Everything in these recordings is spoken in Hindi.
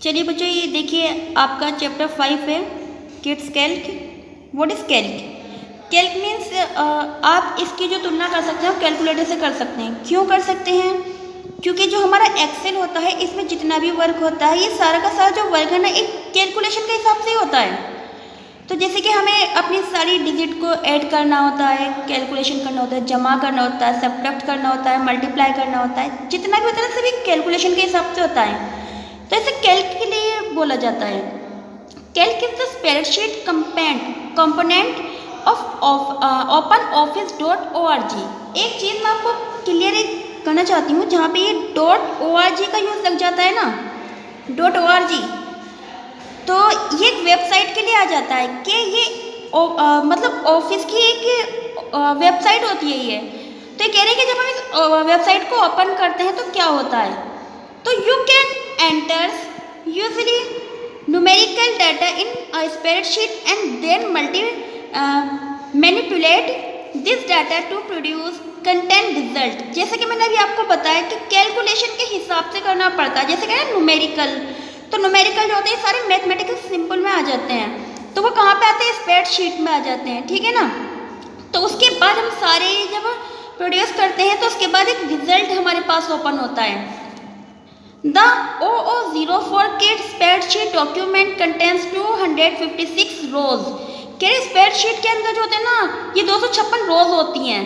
चलिए बच्चों, ये देखिए आपका चैप्टर 5 है kids Calc. What is Calc? Calc means आप इसकी जो तुलना कर सकते हो कैलकुलेटर से कर सकते हैं। क्यों कर सकते हैं? क्योंकि जो हमारा एक्सेल होता है इसमें जितना भी वर्क होता है ये सारा का सारा जो वर्क है ना एक कैलकुलेशन के हिसाब से ही होता है। तो जैसे कि हमें अपनी सारी डिजिट को ऐड करना होता है, कैलकुलेशन करना होता है, जमा करना होता है, सब्ट्रैक्ट करना होता है, मल्टीप्लाई करना होता है, जितना भी होता है सभी कैलकुलेशन के हिसाब से होता है। तो इसे कैल्क के लिए बोला जाता है। Calc is the spreadsheet component of openoffice.org। एक चीज़ मैं आपको क्लियर करना चाहती हूँ, जहाँ पे ये .org का यूज़ लग जाता है ना, .org, तो ये एक वेबसाइट के लिए आ जाता है कि ये मतलब ऑफिस की एक वेबसाइट होती है ये। तो ये कह रहे हैं कि जब हम इस वेबसाइट को ओपन करते हैं तो क्या होता है, तो you can enters usually numerical data in a spreadsheet and then manipulate this data to produce content result। जैसे कि मैंने अभी आपको बताया कि कैलकुलेशन के हिसाब से करना पड़ता है। जैसे कि न्यूमेरिकल, तो न्यूमेरिकल जो होते हैं सारे मैथमेटिकल सिंपल में आ जाते हैं, तो वो कहाँ पे आते हैं? स्प्रेडशीट में आ जाते हैं, ठीक है ना। तो उसके बाद हम सारे जब प्रोड्यूस करते हैं तो उसके बाद एक रिजल्ट हमारे पास ओपन होता है। The OO04 Kit spreadsheet document contains 256 rows। कह रहे स्प्रेडशीट के अंदर जो होते हैं ना ये 256 रोज होती हैं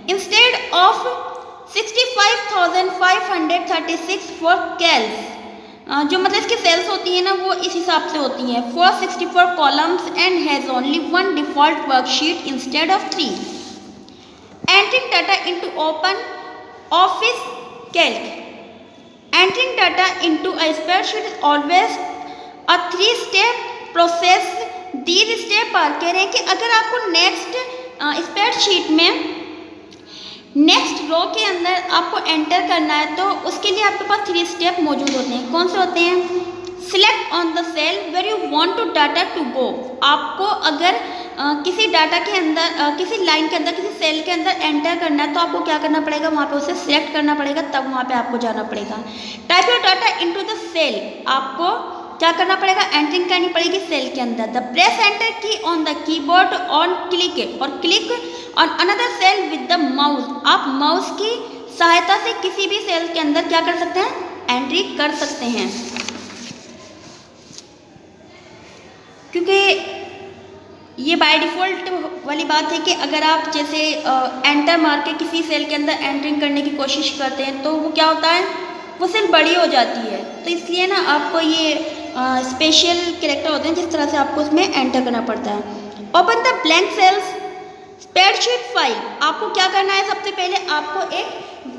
इंस्टेड ऑफ 65,536 फॉर कैल्स। जो मतलब इसकी सेल्स होती हैं ना वो इस हिसाब से होती हैं। 464 columns and has only one default worksheet instead of 3। Entering data into open office Calc. Entering data into a spreadsheet is always a 3-step process। These step are कह रहे हैं कि अगर आपको नेक्स्ट स्प्रेडशीट में नेक्स्ट रो के अंदर आपको एंटर करना है तो उसके लिए आपके पास 3 स्टेप मौजूद होते हैं। कौन से होते हैं? Select on the cell where you want to data to go. आपको अगर किसी डाटा के अंदर किसी लाइन के अंदर किसी सेल के अंदर एंटर करना है तो आपको क्या करना पड़ेगा? वहाँ पे उसे सिलेक्ट करना पड़ेगा, तब वहाँ पे आपको जाना पड़ेगा। Type your data into the cell. आपको क्या करना पड़ेगा? एंटरिंग करनी पड़ेगी सेल के अंदर। The press enter key on the keyboard on click और click on another cell with the mouse. आप माउस की सहायता से किसी भी सेल के अंदर क्या कर सकते हैं? एंट्री कर सकते हैं। क्योंकि ये बाय डिफ़ॉल्ट वाली बात है कि अगर आप जैसे एंटर मार के किसी सेल के अंदर एंटरिंग करने की कोशिश करते हैं तो वो क्या होता है? वो सेल बड़ी हो जाती है। तो इसलिए ना आपको ये स्पेशल कैरेक्टर होते हैं जिस तरह से आपको उसमें एंटर करना पड़ता है। Open the blank cells spreadsheet file. आपको क्या करना है? सबसे पहले आपको एक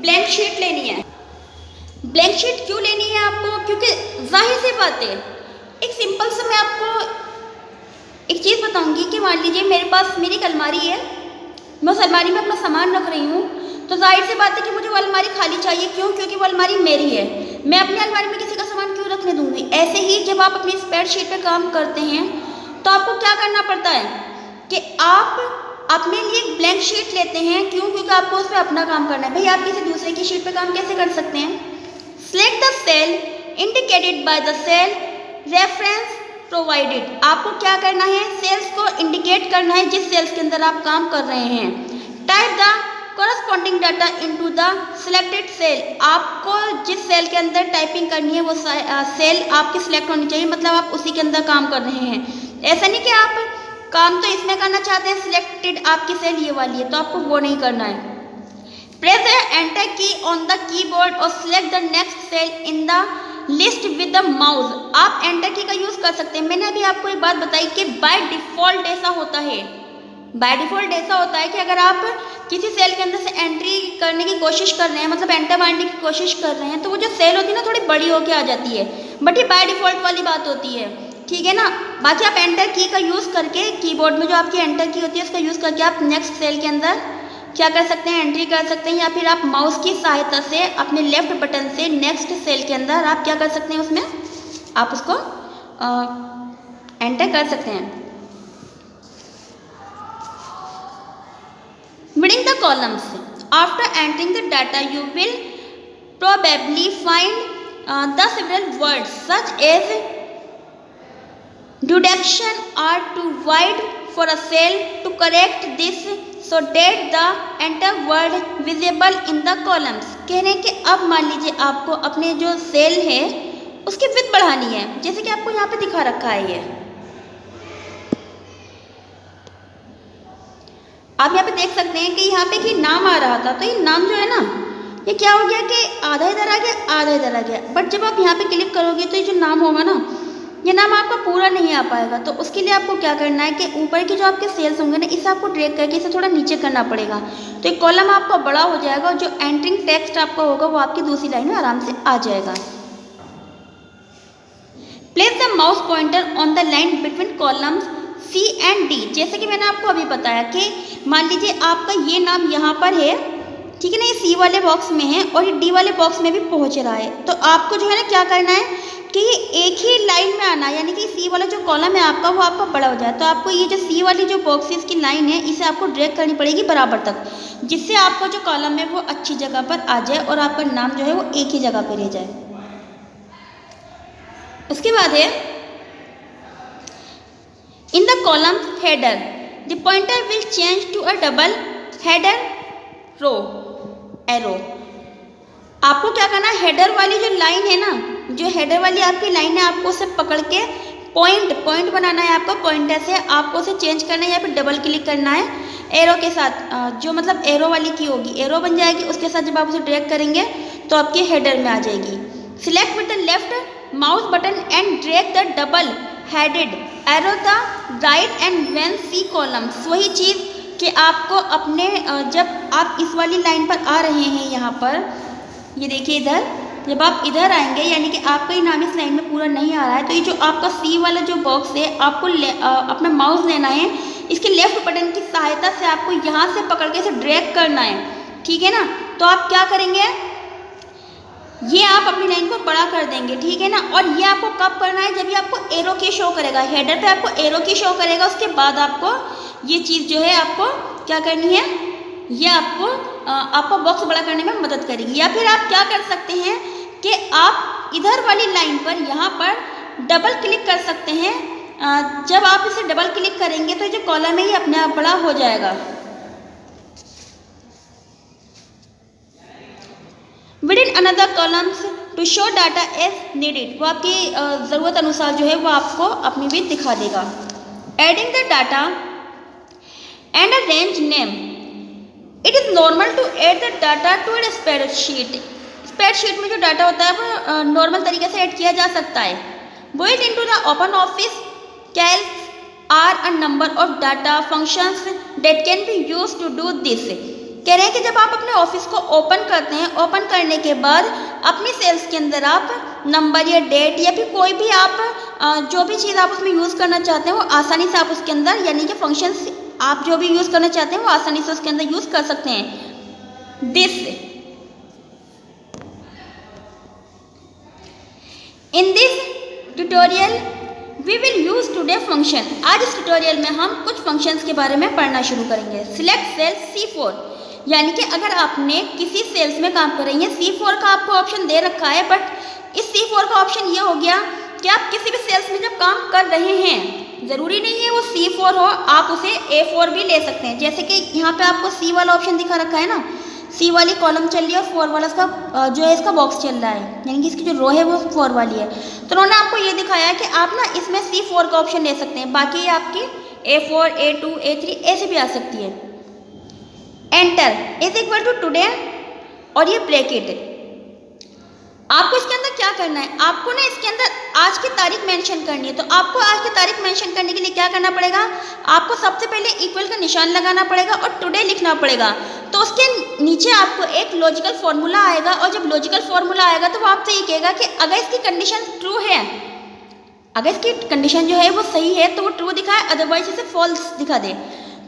ब्लैंक शीट लेनी है। ब्लैंक शीट क्यों लेनी है आपको? क्योंकि जाहिर सी बात है, एक सिंपल से मैं आपको एक चीज़ बताऊंगी कि मान लीजिए मेरे पास मेरी एक अलमारी है, मैं उस अलमारी में अपना सामान रख रही हूँ, तो जाहिर सी बात है कि मुझे वो अलमारी खाली चाहिए। क्यों? क्योंकि वो अलमारी मेरी है। मैं अपनी अलमारी में किसी का सामान क्यों रखने दूंगी? ऐसे ही जब आप अपनी स्प्रेडशीट पे काम करते हैं तो आपको क्या करना पड़ता है कि आप अपने लिए एक ब्लैंक शीट लेते हैं। क्यों? क्योंकि आपको उस पर अपना काम करना है। भाई आप किसी दूसरे की शीट पे काम कैसे कर सकते हैं? Select the cell indicated by the cell reference provided. आपको क्या करना है? सेल्स को इंडिकेट करना है जिस सेल्स के अंदर आप काम कर रहे हैं। Type the corresponding data into the selected cell. आपको जिस सेल के अंदर टाइपिंग करनी है वो सेल आपकी सिलेक्ट होनी चाहिए, मतलब आप उसी के अंदर काम कर रहे हैं। ऐसा नहीं कि आप काम तो इसमें करना चाहते हैं, सिलेक्टेड आपकी सेल ये वाली है, तो आपको वो नहीं करना है। Press the enter key on the keyboard और select the next cell in the list with the mouse. आप एंटर की का यूज कर सकते हैं। मैंने अभी आपको एक बात बताई कि बाय डिफॉल्ट ऐसा होता है, बाय डिफॉल्ट ऐसा होता है कि अगर आप किसी सेल के अंदर से एंट्री करने की कोशिश कर रहे हैं, मतलब एंटर मारने की कोशिश कर रहे हैं, तो वो जो सेल होती है ना थोड़ी बड़ी होके आ जाती है, बट ये बाय डिफॉल्ट वाली बात होती है, ठीक है ना। बाकी आप एंटर की का यूज करके कीबोर्ड में जो आपकी एंटर की होती है उसका यूज करके आप नेक्स्ट सेल के अंदर क्या कर सकते हैं? एंट्री कर सकते हैं, या फिर आप माउस की सहायता से अपने लेफ्ट बटन से नेक्स्ट सेल के अंदर आप क्या कर सकते हैं? उसमें आप उसको एंटर कर सकते हैं। Reading the columns. After entering the data, you will probably find the several words such as deduction are too wide for a cell to correct this so that the enter word visible in the columns. कह रहे हैं कि अब मान लीजिए आपको अपने जो सेल है उसकी विड्थ बढ़ानी है, जैसे कि आपको यहाँ पे दिखा रखा है। ये आप यहाँ पे देख सकते हैं कि यहाँ पे कि नाम आ रहा था, तो ये नाम जो है ना ये क्या हो गया कि आधा इधर आ गया आधा इधर आ गया। बट जब आप यहाँ पे क्लिक करोगे तो ये जो नाम होगा ना ये नाम आपका पूरा नहीं आ पाएगा। तो उसके लिए आपको क्या करना है कि ऊपर के जो आपके सेल्स होंगे ना इसे आपको ड्रैग करके इसे थोड़ा नीचे करना पड़ेगा, तो एक कॉलम आपका बड़ा हो जाएगा और जो एंट्रिंग टेक्स्ट आपका होगा वो आपकी दूसरी लाइन में आराम से आ जाएगा। Place the mouse pointer on the line between columns C and D। जैसे कि मैंने आपको अभी बताया कि मान लीजिए आपका ये नाम यहाँ पर है, ठीक है ना, ये C वाले बॉक्स में है और ये D वाले बॉक्स में भी पहुँच रहा है। तो आपको जो है ना क्या करना है कि ये एक ही लाइन में आना है, यानी कि C वाला जो कॉलम है आपका वो आपका बड़ा हो जाए। तो आपको ये जो C वाली जो बॉक्सेस की लाइन है इसे आपको ड्रैग करनी पड़ेगी बराबर तक, जिससे आपका जो कॉलम है वो अच्छी जगह पर आ जाए और आपका नाम जो है वो एक ही जगह पर रह जाए। उसके बाद है in the column header the pointer will change to a double header row arrow. आपको क्या करना है, हेडर वाली जो लाइन है ना, जो हेडर वाली आपकी लाइन है आपको उसे पकड़ के पॉइंट बनाना है। आपको पॉइंटर से आपको उसे चेंज करना है या फिर डबल क्लिक करना है एरो के साथ, जो मतलब एरो वाली की होगी एरो बन जाएगी। उसके साथ जब आप उसे ड्रैग करेंगे तो आपकी हेडर में आ जाएगी। Select with the left mouse button and drag the double headed arrow the right end when see columns. वही चीज़ कि आपको अपने जब आप इस वाली लाइन पर आ रहे हैं यहाँ पर, ये देखिए इधर जब आप इधर आएंगे यानी कि आपका ही नाम इस लाइन में पूरा नहीं आ रहा है, तो ये जो आपका सी वाला जो बॉक्स है आपको अपना माउस लेना है, इसके लेफ्ट बटन की सहायता से आपको यहाँ से पकड़ के इसे ड्रैग करना है, ठीक है ना। तो आप क्या करेंगे, ये आप अपनी लाइन को बड़ा कर देंगे, ठीक है ना। और ये आपको कब करना है, जब ये आपको एरो की शो करेगा, हेडर पे आपको एरो की शो करेगा, उसके बाद आपको ये चीज़ जो है आपको क्या करनी है, ये आपको बॉक्स बड़ा करने में मदद करेगी। या फिर आप क्या कर सकते हैं कि आप इधर वाली लाइन पर यहाँ पर डबल क्लिक कर सकते हैं। जब आप इसे डबल क्लिक करेंगे तो जो कॉलम है ये अपने आप बड़ा हो जाएगा। Within another columns to show data as needed, वो आपकी ज़रूरत अनुसार जो है वो आपको अपनी भी दिखा देगा। Adding the data and a range name, it is normal to add the data to a spreadsheet. Spreadsheet में जो डाटा होता है वो नॉर्मल तरीके से ऐड किया जा सकता है। Built into the open office calc are a number of data functions that can be used to do this. कह रहे हैं कि जब आप अपने ऑफिस को ओपन करते हैं, ओपन करने के बाद अपनी सेल्स के अंदर आप नंबर या डेट या फिर कोई भी आप जो भी चीज़ आप उसमें यूज़ करना चाहते हैं वो आसानी से आप उसके अंदर, यानी कि फंक्शंस आप जो भी यूज़ करना चाहते हैं वो आसानी से उसके अंदर यूज़ कर सकते हैं। This in this tutorial we will use today function. आज इस ट्यूटोरियल में हम कुछ फंक्शंस के बारे में पढ़ना शुरू करेंगे। सिलेक्ट सेल C4, यानी कि अगर आपने किसी सेल्स में काम कर रही हैं, C4 का आपको ऑप्शन दे रखा है, बट इस C4 का ऑप्शन ये हो गया कि आप किसी भी सेल्स में जब काम कर रहे हैं, ज़रूरी नहीं है वो C4 हो, आप उसे A4 भी ले सकते हैं। जैसे कि यहाँ पे आपको C वाला ऑप्शन दिखा रखा है ना, C वाली कॉलम चल रही है और 4 वाला इसका जो है इसका बॉक्स चल रहा है, यानी कि इसकी जो रो है वो 4 वाली है। तो उन्होंने आपको ये दिखाया है कि आप ना इसमें C4 का ऑप्शन ले सकते हैं, बाकी ये आपकी A4, A2, A3 ऐसे भी आ सकती है। Enter is equal to today और ये ब्रैकेट। आपको इसके अंदर क्या करना है, आपको ना इसके अंदर आज की तारीख मेंशन करनी है। तो आपको आज की तारीख मेंशन करने के लिए क्या करना पड़ेगा, आपको सबसे पहले इक्वल का निशान लगाना पड़ेगा और टुडे लिखना पड़ेगा। तो उसके नीचे आपको एक लॉजिकल फॉर्मूला आएगा, और जब लॉजिकल फॉर्मूला आएगा तो वो आपसे ये कहेगा कि अगर इसकी कंडीशन ट्रू है, अगर इसकी कंडीशन जो है वो सही है तो वो ट्रू दिखाए, अदरवाइज इसे फॉल्स दिखा दे।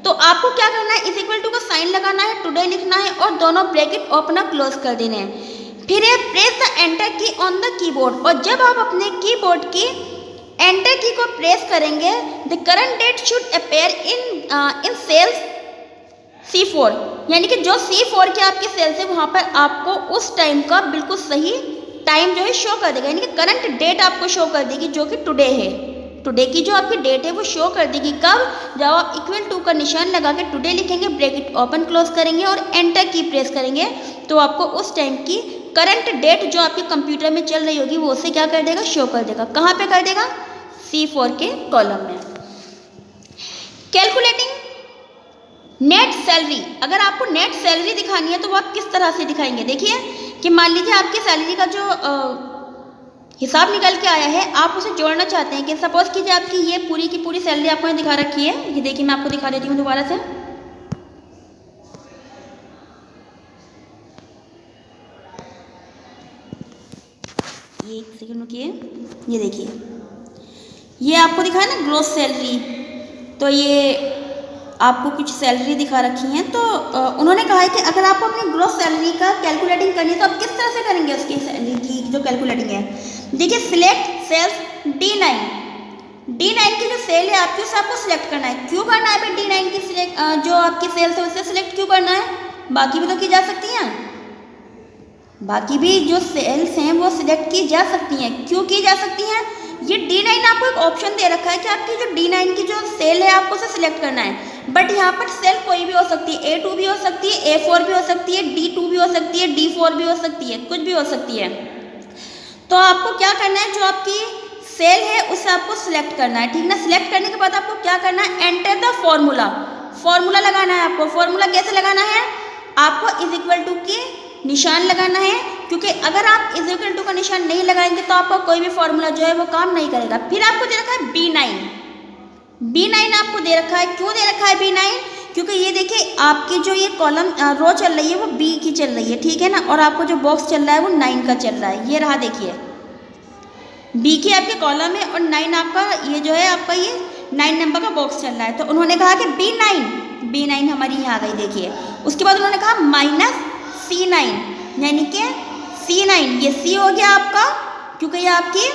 तो आपको क्या करना है, इज इक्वल टू का साइन लगाना है, टुडे लिखना है और दोनों ब्रैकेट ओपन और क्लोज कर देने हैं। फिर है press the enter key on the keyboard, और जब आप अपने कीबोर्ड की एंटर की को प्रेस करेंगे, the current date should appear in cells C4, यानी कि जो C4 के आपके सेल्स है वहाँ पर आपको उस टाइम का बिल्कुल सही टाइम जो है शो कर देगा, यानी कि करंट डेट आपको शो कर देगी जो कि टुडे है। टुडे की जो आपकी डेट है वो शो कर देगी कब, जब आप इक्वल टू का निशान लगा के टुडे लिखेंगे, ब्रैकेट ओपन क्लोज करेंगे और एंटर की प्रेस करेंगे, तो आपको उस टाइम की करंट डेट जो आपके कंप्यूटर में चल रही होगी वो उसे क्या कर देगा, शो कर देगा। कहाँ पे कर देगा, C4 के कॉलम में। कैलकुलेटिंग नेट सैलरी, अगर आपको नेट सैलरी दिखानी है तो वो आप किस तरह से दिखाएंगे। देखिए कि मान लीजिए आपकी सैलरी का जो हिसाब निकल के आया है, आप उसे जोड़ना चाहते हैं कि सपोज कीजिए आपकी ये पूरी की पूरी सैलरी आपको दिखा रखी है। ये देखिए मैं आपको दिखा देती हूँ दोबारा से। एक सेकंड रुकिए, ये देखिए ये आपको दिखा है ना ग्रॉस सैलरी, तो ये आपको कुछ सैलरी दिखा रखी हैं। तो उन्होंने कहा है कि अगर आपको अपनी ग्रॉस सैलरी का कैलकुलेटिंग करनी है तो आप किस तरह से करेंगे उसकी सैलरी की जो कैलकुलेटिंग है। देखिए सिलेक्ट सेल्स D9, D9 की जो सेल है आपकी उसे आपको सिलेक्ट करना है। क्यों करना है भाई D9 की सिलेक्ट, जो आपकी सेल्स है उसे सिलेक्ट क्यों करना है, बाकी भी तो की जा सकती हैं, बाकी भी जो सेल्स हैं वो सिलेक्ट की जा सकती हैं। क्यों की जा सकती हैं, ये D9 आपको एक ऑप्शन दे रखा है कि आपकी जो D9 की जो सेल है आपको उसे सिलेक्ट करना है। बट यहाँ पर सेल कोई भी हो सकती है, A2 भी हो सकती है, A4 भी हो सकती है, D2 भी हो सकती है, D4 भी हो सकती है, कुछ भी हो सकती है। तो आपको क्या करना है, जो आपकी सेल है उसे आपको सिलेक्ट करना है, ठीक ना। सिलेक्ट करने के बाद आपको क्या करना है, एंटर द फॉर्मूला, फॉर्मूला लगाना है आपको। फॉर्मूला कैसे लगाना है, आपको इज इक्वल टू की निशान लगाना है, क्योंकि अगर आप इज इक्वल टू का निशान नहीं लगाएंगे तो आपका कोई भी फॉर्मूला जो है वो काम नहीं करेगा। फिर आपको दे रखा है B9 आपको दे रखा है। क्यों दे रखा है B9, क्योंकि ये देखिए आपकी जो ये कॉलम रो चल रही है वो B की चल रही है, ठीक है ना, और आपको जो बॉक्स चल रहा है वो 9 का चल रहा है। ये रहा देखिए B की आपके कॉलम है और 9 आपका ये जो है आपका ये 9 नंबर का बॉक्स चल रहा है। तो उन्होंने कहा कि B9 हमारी यहाँ आ गई देखिए। उसके बाद उन्होंने कहा -C9, यानी कि C9 ये C हो गया आपका, क्योंकि ये आपकी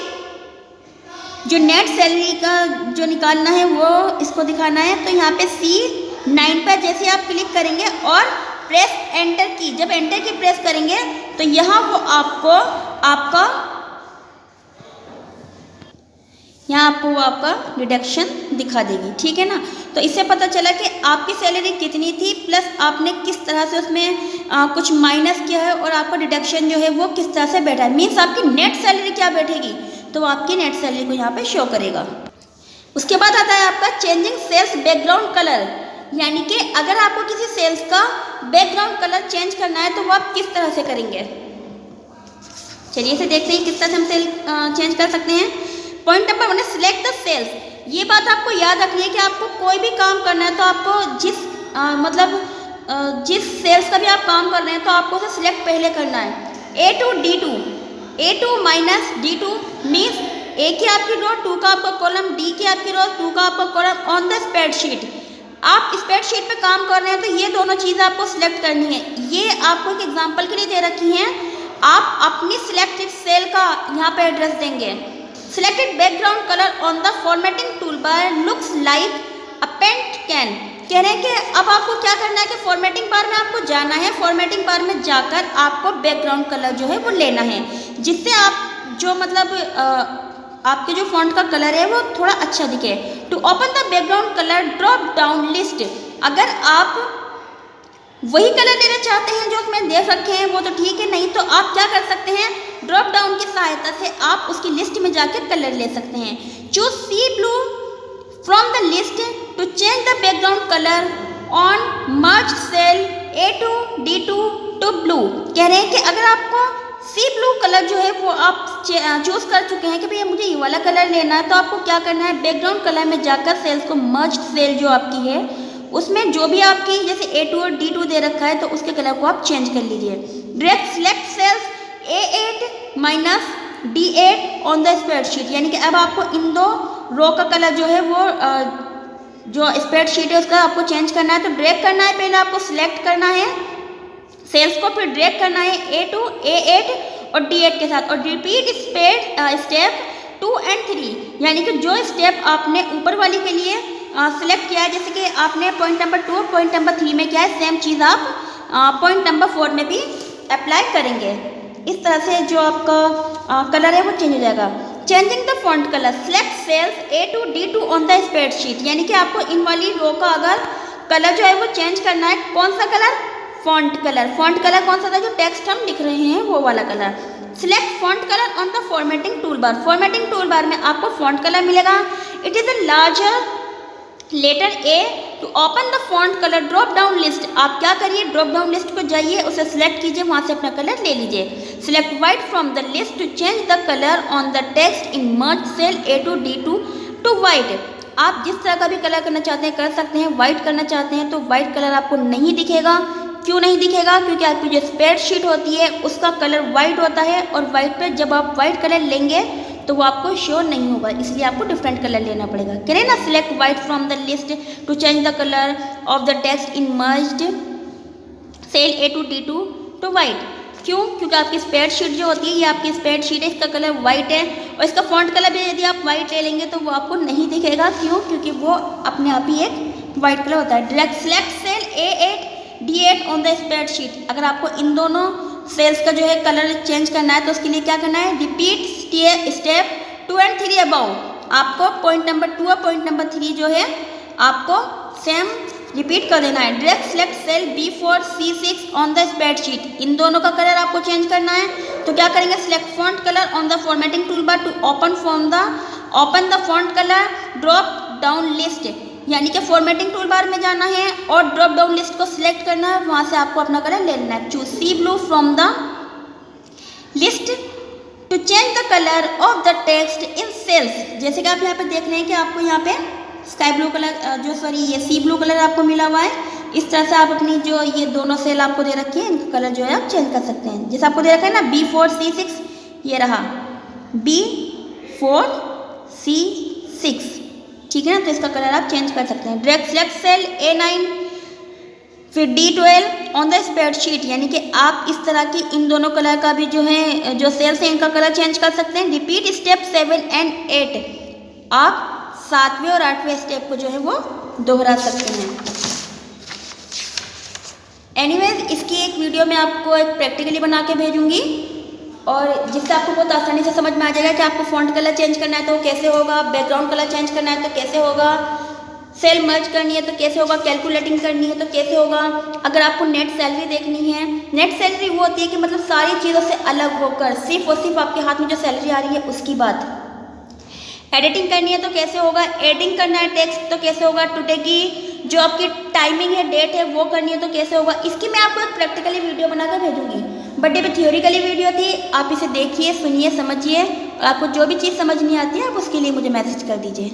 जो नेट सैलरी का जो निकालना है वो इसको दिखाना है। तो यहाँ पे C9 पर जैसे आप क्लिक करेंगे और प्रेस एंटर की, जब एंटर की प्रेस करेंगे तो यहाँ वो आपका डिडक्शन दिखा देगी, ठीक है ना। तो इससे पता चला कि आपकी सैलरी कितनी थी, प्लस आपने किस तरह से उसमें कुछ माइनस किया है और आपका डिडक्शन जो है वो किस तरह से बैठा है। मीन्स आपकी नेट सैलरी क्या बैठेगी, तो आपकी नेट सैलरी को यहाँ पे शो करेगा। उसके बाद आता है आपका चेंजिंग सेल्स बैकग्राउंड कलर, यानी कि अगर आपको किसी सेल्स का बैकग्राउंड कलर चेंज करना है तो वो आप किस तरह से करेंगे। चलिए इसे देखते हैं किस तरह से हम सेल चेंज कर सकते हैं। पॉइंट नंबर 1 है सिलेक्ट द सेल्स। ये बात आपको याद रखनी है कि आपको कोई भी काम करना है तो आपको जिस सेल्स का भी आप काम कर रहे हैं तो आपको उसे सिलेक्ट पहले करना है। A2 D2, A2 minus D2 means A की आपकी रो, 2 का आपका कॉलम, D की आपकी रो, 2 का आपका कॉलम ऑन द स्प्रेडशीट। आप स्प्रेडशीट पे काम कर रहे हैं तो ये दोनों चीज़ें आपको सिलेक्ट करनी है। ये आपको एक एग्जांपल के लिए दे रखी हैं। आप अपनी सिलेक्टेड सेल का यहाँ पे एड्रेस देंगे। Selected background colour on the formatting tool bar looks like a paint can. कह रहे हैं कि अब आपको क्या करना है कि फॉर्मेटिंग बार में आपको जाना है। फॉर्मेटिंग बार में जाकर आपको बैकग्राउंड कलर जो है वो लेना है, जिससे आप जो आपके जो फॉन्ट का कलर है वो थोड़ा अच्छा दिखे। To open the background colour drop down list. अगर आप वही कलर लेना चाहते हैं जो उसमें दे रखे हैं वो तो ठीक है, नहीं तो आप क्या कर सकते हैं, ड्रॉप डाउन की सहायता से आप उसकी लिस्ट में जाकर कलर ले सकते हैं। Choose sea blue from the list to change the background colour on merge cell A2 D2 to blue. कह रहे हैं कि अगर आपको सी ब्लू कलर जो है वो आप चूज कर चुके हैं कि भैया मुझे ये वाला कलर लेना है, तो आपको क्या करना है, बैकग्राउंड कलर में जाकर सेल्स को मर्ज सेल जो आपकी है उसमें जो भी आपकी जैसे A2 और D2 दे रखा है तो उसके कलर को आप चेंज कर लीजिए। Direct select cells A8 minus D8 on the spreadsheet, यानी कि अब आपको इन दो रो का कलर जो है वो जो स्प्रेडशीट है उसका आपको चेंज करना है। तो ड्रैग करना है, पहले आपको सिलेक्ट करना है सेल्स को, फिर ड्रैग करना है A2 A8 और D8 के साथ, और रिपीट स्टेप 2 and 3, यानी कि जो स्टेप आपने ऊपर वाली के लिए सिलेक्ट किया है, जैसे कि आपने पॉइंट नंबर 2 पॉइंट नंबर 3 में किया है, सेम चीज़ आप पॉइंट नंबर 4 में भी अप्लाई करेंगे। इस तरह से जो आपका कलर है वो चेंज हो जाएगा। Changing the font colour, select cells A to D2 on the spreadsheet, यानी कि आपको इन वाली रो का अगर कलर जो है वो चेंज करना है। कौन सा colour? Font colour. Font colour कौन सा था? जो टेक्स्ट हम लिख रहे हैं वो वाला colour. Select font colour on the formatting tool bar, formatting tool bar में आपको फॉन्ट कलर मिलेगा। It is a larger letter A to open the font colour drop down list. आप क्या करिए, ड्रॉप डाउन लिस्ट को जाइए, उसे सिलेक्ट कीजिए, वहाँ से अपना कलर ले लीजिए। Select white from the list to change the colour on the text in merge cell A to D2 to white. आप जिस तरह का भी कलर करना चाहते हैं कर सकते हैं। वाइट करना चाहते हैं तो वाइट कलर आपको नहीं दिखेगा। क्यों नहीं दिखेगा? क्योंकि आपकी जो स्प्रेडशीट होती है उसका कलर वाइट होता है, और वाइट पे जब आप वाइट कलर लेंगे तो वो आपको शो नहीं होगा, इसलिए आपको डिफरेंट कलर लेना पड़ेगा। करें ना, select white from the list to change the colour of the text in merged cell A to D2 to white. क्यों? क्योंकि आपकी स्प्रेडशीट जो होती है ये आपकी स्प्रेडशीट है, इसका कलर वाइट है, और इसका फॉन्ट कलर भी यदि आप वाइट ले लेंगे तो वो आपको नहीं दिखेगा। क्यों? क्योंकि वो अपने आप ही एक वाइट कलर होता है। Direct select cell A8 D8 on the spreadsheet. अगर आपको इन दोनों सेल्स का जो है कलर चेंज करना है तो उसके लिए क्या करना है? Repeat step 2 and 3 above. आपको पॉइंट नंबर 2 और पॉइंट नंबर 3 जो है आपको सेम रिपीट कर देना है। Direct select cell B4 C6 on the spreadsheet. इन दोनों का कलर आपको चेंज करना है तो क्या करेंगे? Select font colour on the formatting tool bar to open the font colour drop down list, यानी कि फॉर्मेटिंग टूल बार में जाना है और ड्रॉप डाउन लिस्ट को सिलेक्ट करना है, वहाँ से आपको अपना कलर ले लेना है। Choose sea blue from the list to change the colour of the text in cells. जैसे कि आप यहाँ पे देख रहे हैं कि आपको यहाँ पे स्काई ब्लू कलर ये सी ब्लू कलर आपको मिला हुआ है। इस तरह से आप अपनी जो ये दोनों सेल आपको दे रखी है इनका कलर जो है आप चेंज कर सकते हैं। जैसे आपको दे रखा है ना B4 C6, ये रहा B4 C6, ठीक है ना, तो इसका कलर आप चेंज कर सकते हैं। डायरेक्ट सिलेक्ट सेल A9 फिर D12 ऑन द स्प्रेडशीट, यानी कि आप इस तरह की इन दोनों कलर का भी जो है जो सेल्स हैं इनका कलर चेंज कर सकते हैं। रिपीट स्टेप 7 and 8, आप 7वें और 8वें स्टेप को जो है वो दोहरा सकते हैं। एनीवेज, इसकी एक वीडियो मैं आपको एक प्रैक्टिकली बना के भेजूंगी, और जिससे आपको बहुत आसानी से समझ में आ जाएगा कि आपको फॉन्ट कलर चेंज करना है तो कैसे होगा, बैकग्राउंड कलर चेंज करना है तो कैसे होगा, सेल मर्ज करनी है तो कैसे होगा, कैलकुलेटिंग करनी है तो कैसे होगा। अगर आपको नेट सैलरी देखनी है, नेट सैलरी वो होती है कि मतलब सारी चीज़ों से अलग होकर सिर्फ और सिर्फ आपके हाथ में जो सैलरी आ रही है उसकी बात। एडिटिंग करनी है तो कैसे होगा, एडिंग करना है टेक्स्ट तो कैसे होगा, टुडे की जो आपकी टाइमिंग है, डेट है, वो करनी है तो कैसे होगा। इसकी मैं आपको एक प्रैक्टिकली वीडियो बनाकर भेजूंगी। बर्थडे पे थियोरिकली वीडियो थी, आप इसे देखिए, सुनिए, समझिए, और आपको जो भी चीज़ समझ नहीं आती है आप उसके लिए मुझे मैसेज कर दीजिए।